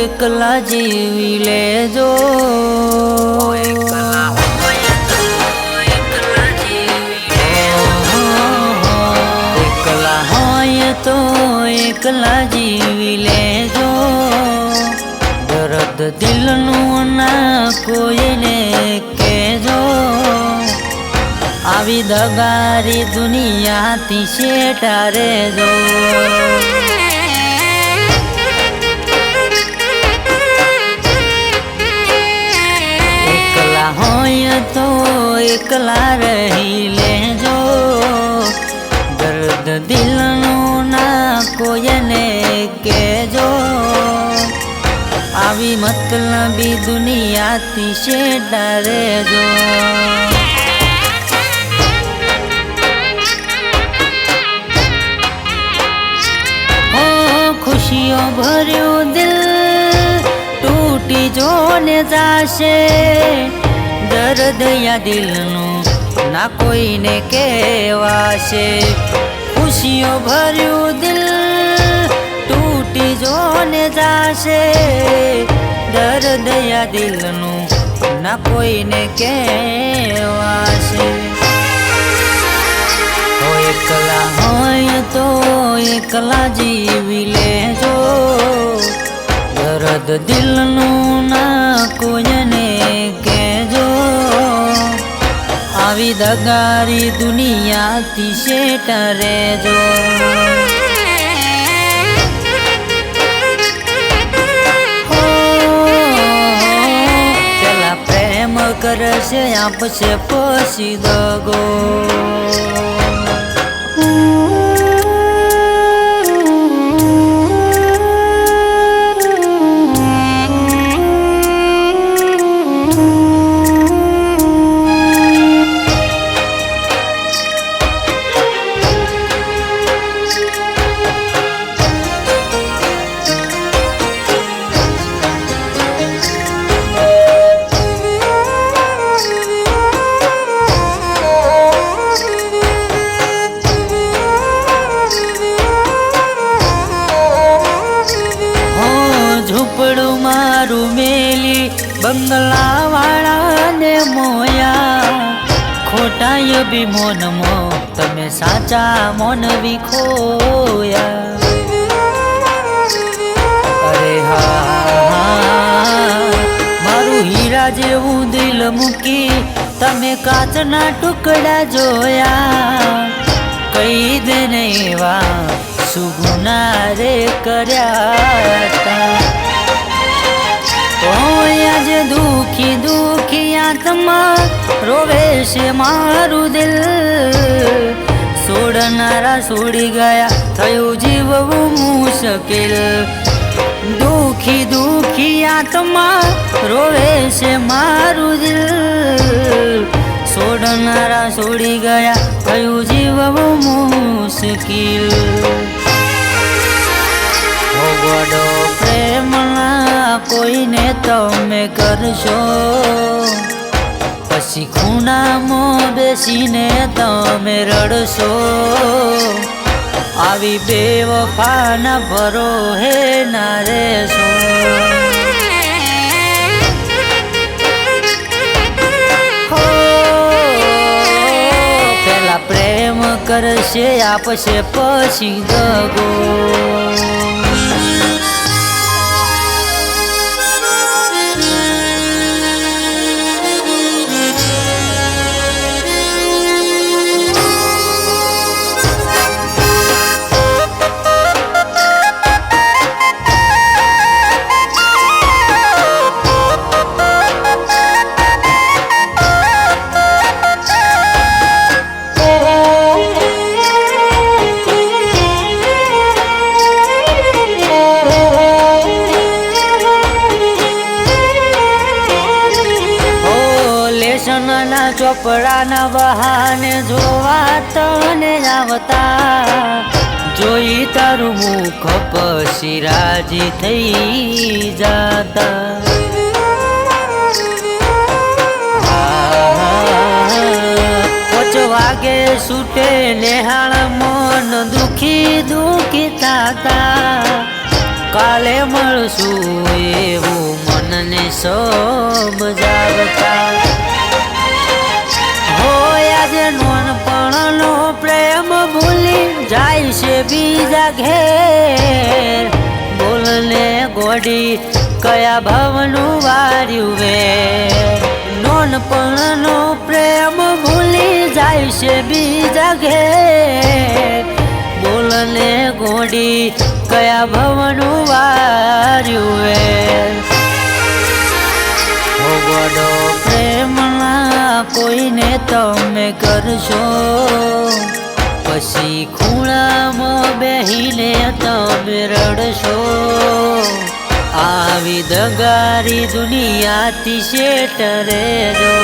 એકલા જીવી લેજો, એકલા હોય તો એકલા જીવી લેજો, એકલા હોય તો એકલા જીવી લેજો, દર્દ દિલનું ના કોઈને કહેજો, આવી દગારી દુનિયાથી શેઠા રેજો, એકલા હોય તો એકલા રહી લેજો, દર્દ દિલનું ના કોઈને કહેજો, આવી મતલબી દુનિયાથી શેઠા રેજો, ખુશીઓ ભર્યું દિલ તૂટી જોને જાશે, દર્દ યા દિલનું ના કોઈને કહેવાશે, ખુશીઓ ભર્યું દિલ તૂટી જોને જાશે, દર્દ યા દિલનું ના કોઈને કહેવાશે, એકલા હોય તો એકલા જીવી લેજો, દર્દ દિલનું ના કોઈને કહેજો, આવી દગારી દુનિયાથી શેઠા રેજો, પેલા પ્રેમ કરશે આપશે પછી દગો, ઝૂંપડું મારું મેલી બંગલા વાળાને મોયા, ખોટાય બી મોનમો તમે સાચા મોન વિખોયા, અરે હા મારું હીરા જેવું દિલ મૂકી તમે કાચના ટુકડા જોયા, કઈ દે એવા સુગુના રે કર્યા, આજે દુખી દુખી આત્મા રોવે છે મારું દિલ, છોડનારા છોડી ગયા થયું જીવવું મુશ્કેલ, દુખી દુખી આત્મા રોવે છે મારું દિલ, છોડનારા છોડી ગયા થયું જીવવું મુશ્કેલ, ગોડો પ્રેમના કોઈને તમે કરશો, પછી ખૂણામાં બેસીને તમે રડશો, આવી બેવફાના ભરોહે ના રહેશો, પેલા પ્રેમ કરશે આપશે પછી દગો, ચોપડાના બહાને જોવા તને આવતા, જોઈ તારું મુખ પછી રાજી થઈ જાતા, 5 વાગે છૂટે નેહાળ મન દુખી દુખી થાતા, કાલે મળશું એવું મનને સમજાવતા. હોય આજે નોનપણનો પ્રેમ ભૂલી જાય છે બીજા ઘેર. બોલને ગોડી કયા ભાવનું વાર્યું વે. નોનપણનો પ્રેમ ભૂલી જાય છે બીજા ઘેર. બોલને ગોડી કયા ભવનું વાર્યું વે. ગોડો પ્રેમના કોઈને તમે કરશો, પછી ખૂણામાં બેહીને તમે રડશો. આવી દગારી દુનિયાથી શેઠ રહેજો.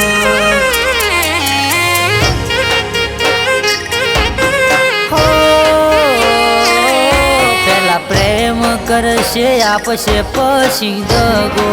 પેલા પ્રેમ કરશે આપશે પછી દગો.